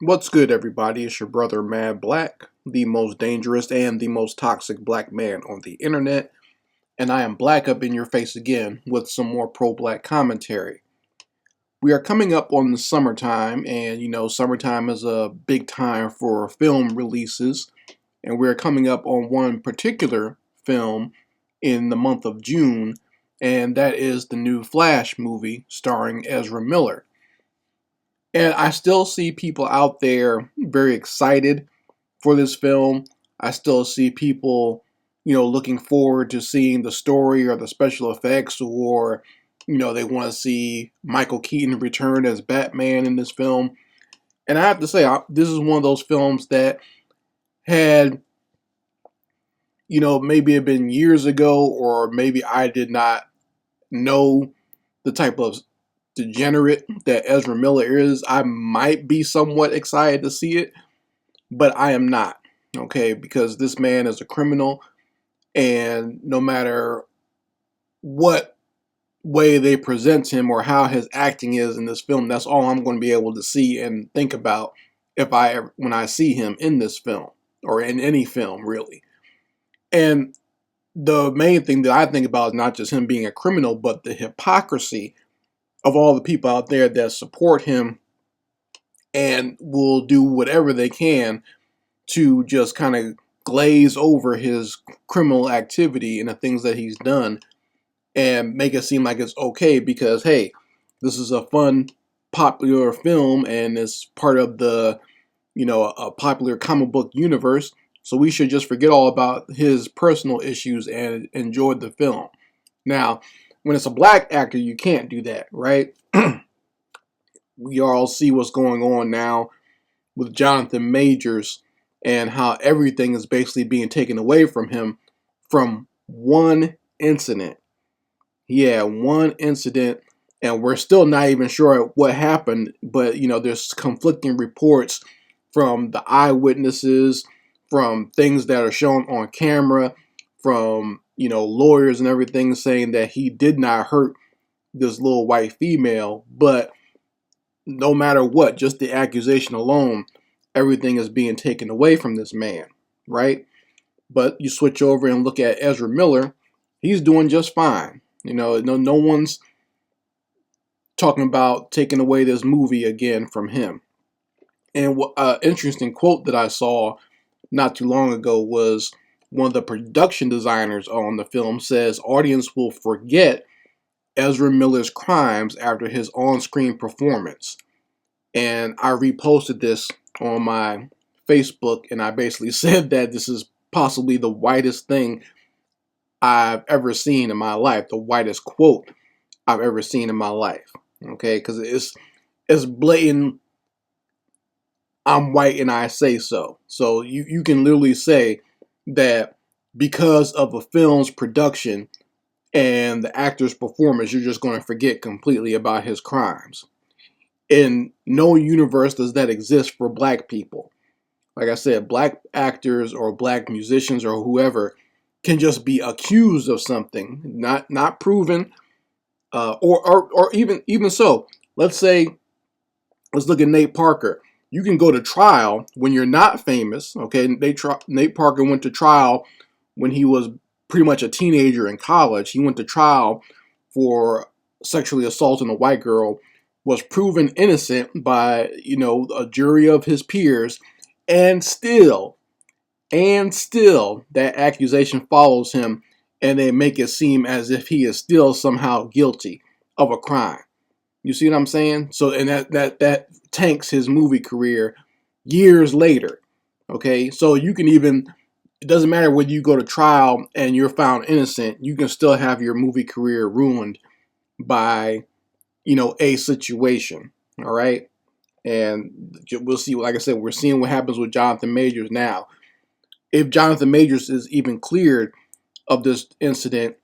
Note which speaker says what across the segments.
Speaker 1: What's good, everybody? It's your brother Mad Black, the most dangerous and the most toxic black man on the internet, and I am black up in your face again with some more pro-black commentary. We are coming up on the summertime, and summertime is a big time for film releases, and we're coming up on one particular film in the month of June, and that is the new Flash movie starring Ezra Miller. And I still see people out there very excited for this film. I still see people, looking forward to seeing the story or the special effects, or, they want to see Michael Keaton return as Batman in this film. And I have to say, this is one of those films that had, maybe it been years ago, or maybe I did not know the type of degenerate that Ezra Miller is. I might be somewhat excited to see it, but I am not. Okay, because this man is a criminal, and no matter what way they present him or how his acting is in this film, that's all I'm going to be able to see and think about when I see him in this film or in any film, really. And the main thing that I think about is not just him being a criminal, but the hypocrisy of all the people out there that support him and will do whatever they can to just kind of glaze over his criminal activity and the things that he's done and make it seem like it's okay because, hey, this is a fun, popular film and it's part of a popular comic book universe. So we should just forget all about his personal issues and enjoy the film. Now, when it's a black actor, you can't do that, right? We all see what's going on now with Jonathan Majors and how everything is basically being taken away from him from one incident. Yeah, one incident, and we're still not even sure what happened, but there's conflicting reports from the eyewitnesses, from things that are shown on camera, from lawyers and everything saying that he did not hurt this little white female, but no matter what, just the accusation alone, everything is being taken away from this man, right? But you switch over and look at Ezra Miller, he's doing just fine. No one's talking about taking away this movie again from him. And what interesting quote that I saw not too long ago was one of the production designers on the film says audience will forget Ezra Miller's crimes after his on-screen performance. And I reposted this on my Facebook, and I basically said that this is possibly the whitest thing I've ever seen in my life, the whitest quote I've ever seen in my life. Okay, because it's blatant. I'm white and I say so. So you can literally say that because of a film's production and the actor's performance, you're just going to forget completely about his crimes. In no universe does that exist for black people. Like I said, black actors or black musicians or whoever can just be accused of something, not proven, or even so. Let's look at Nate Parker. You can go to trial when you're not famous. Okay, Nate Parker went to trial when he was pretty much a teenager in college. He went to trial for sexually assaulting a white girl, was proven innocent by a jury of his peers, and still that accusation follows him, and they make it seem as if he is still somehow guilty of a crime. You see what I'm saying? So, and that tanks his movie career years later. Okay, so you can even, it doesn't matter whether you go to trial and you're found innocent, you can still have your movie career ruined by a situation. All right, and we'll see. Like I said, we're seeing what happens with Jonathan Majors now. If Jonathan Majors is even cleared of this incident,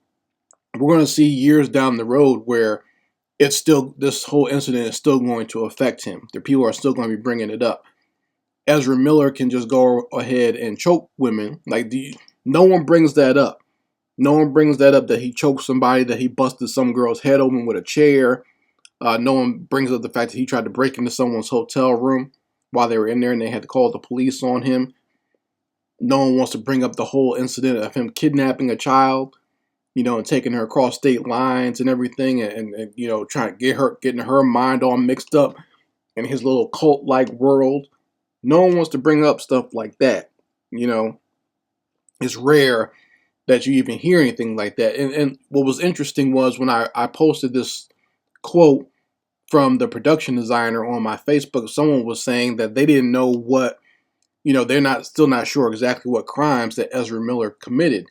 Speaker 1: we're going to see years down the road where this whole incident is still going to affect him. The people are still going to be bringing it up. Ezra Miller can just go ahead and choke women. No one brings that up. No one brings that up that he choked somebody, that he busted some girl's head open with a chair. No one brings up the fact that he tried to break into someone's hotel room. while they were in there, and they had to call the police on him. No one wants to bring up the whole incident of him kidnapping a child, and taking her across state lines and everything, and trying to getting her mind all mixed up in his little cult-like world. No one wants to bring up stuff like that. It's rare that you even hear anything like that. And what was interesting was when I posted this quote from the production designer on my Facebook, someone was saying that they didn't know what, they're still not sure exactly what crimes that Ezra Miller committed.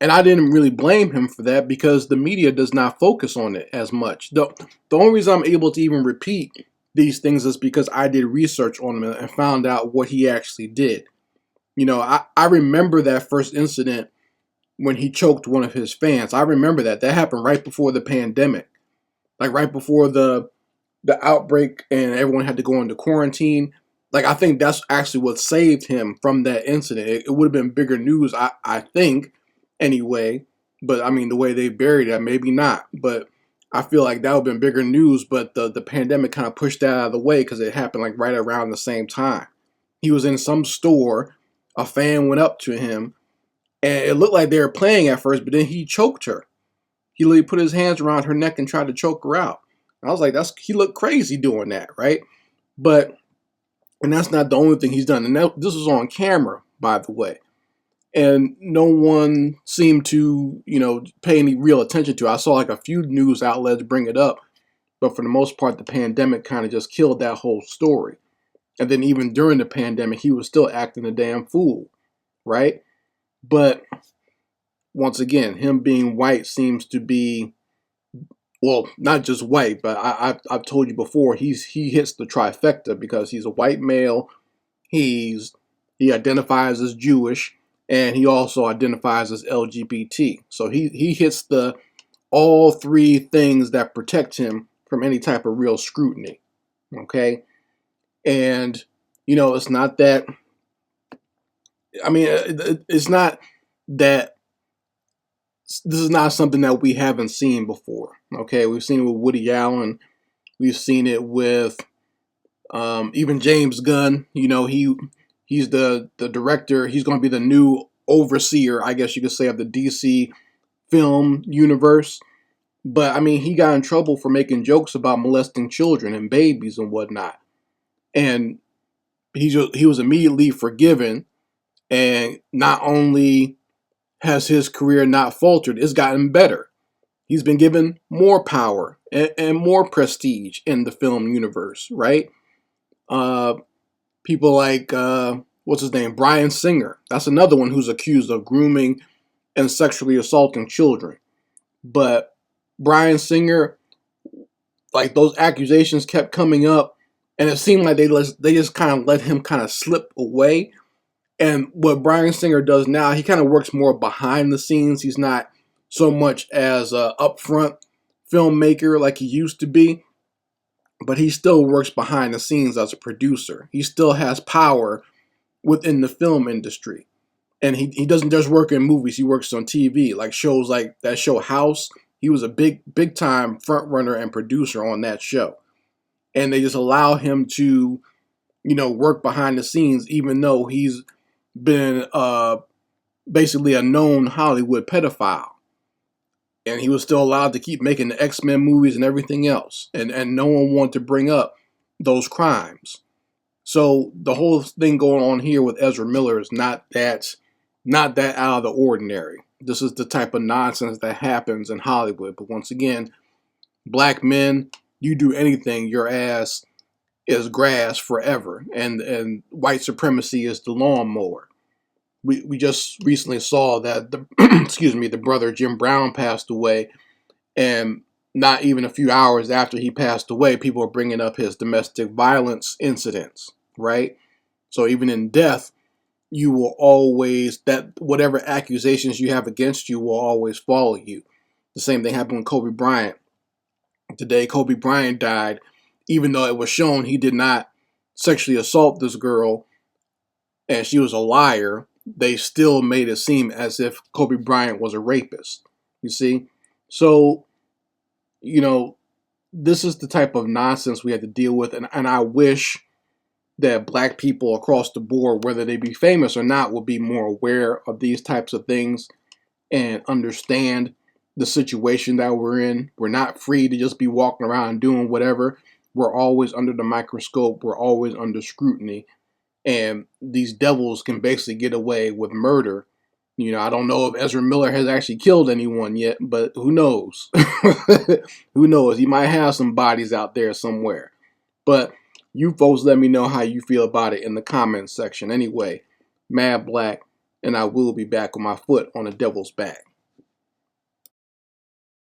Speaker 1: And I didn't really blame him for that because the media does not focus on it as much. The only reason I'm able to even repeat these things is because I did research on him and found out what he actually did. I remember that first incident when he choked one of his fans. I remember that. That happened right before the pandemic. Like right before the outbreak and everyone had to go into quarantine. Like I think that's actually what saved him from that incident. It would have been bigger news, I think, anyway. But I mean, the way they buried it, maybe not. But I feel like that would have been bigger news. But the pandemic kind of pushed that out of the way because it happened like right around the same time. He was in some store. A fan went up to him, and it looked like they were playing at first, but then he choked her. He literally put his hands around her neck and tried to choke her out. I was like, he looked crazy doing that, right? And that's not the only thing he's done. And this was on camera, by the way. And no one seemed to, pay any real attention to it. I saw like a few news outlets bring it up, but for the most part, the pandemic kind of just killed that whole story. And then even during the pandemic, he was still acting a damn fool, right? But once again, him being white seems to be, well, not just white, but I've told you before, he hits the trifecta because he's a white male, he identifies as Jewish, and he also identifies as LGBT. So he hits all three things that protect him from any type of real scrutiny. Okay? And it's not that, I mean, it's not that this is not something that we haven't seen before. Okay, we've seen it with Woody Allen. We've seen it with even James Gunn. He's the director. He's going to be the new overseer, I guess you could say, of the DC film universe. But I mean, he got in trouble for making jokes about molesting children and babies and whatnot, and he was immediately forgiven. And not only has his career not faltered, it's gotten better. He's been given more power and more prestige in the film universe, right? People like, what's his name? Bryan Singer. That's another one who's accused of grooming and sexually assaulting children. But Bryan Singer, like those accusations kept coming up, and it seemed like they just kind of let him kind of slip away. And what Bryan Singer does now, he kind of works more behind the scenes. He's not so much as a upfront filmmaker like he used to be, but he still works behind the scenes as a producer. He still has power within the film industry. And he doesn't just work in movies, he works on TV, like shows like that show House. He was a big time front runner and producer on that show. And they just allow him to, work behind the scenes, even though he's been basically a known Hollywood pedophile. And he was still allowed to keep making the X-Men movies and everything else. And no one wanted to bring up those crimes. So the whole thing going on here with Ezra Miller is not that out of the ordinary. This is the type of nonsense that happens in Hollywood. But once again, black men, you do anything, your ass is grass forever. And white supremacy is the lawnmower. We just recently saw that the brother Jim Brown passed away, and not even a few hours after he passed away, people are bringing up his domestic violence incidents, right? So even in death, you will always, that whatever accusations you have against you will always follow you. The same thing happened with Kobe Bryant. Today, Kobe Bryant died, even though it was shown he did not sexually assault this girl and she was a liar. They still made it seem as if Kobe Bryant was a rapist. You see? So, this is the type of nonsense we had to deal with. And I wish that black people across the board, whether they be famous or not, will be more aware of these types of things and understand the situation that we're in. We're not free to just be walking around doing whatever. We're always under the microscope. We're always under scrutiny. And these devils can basically get away with murder. I don't know if Ezra Miller has actually killed anyone yet, but who knows? Who knows? He might have some bodies out there somewhere. But you folks let me know how you feel about it in the comments section. Anyway, Mad Black, and I will be back with my foot on the devil's back.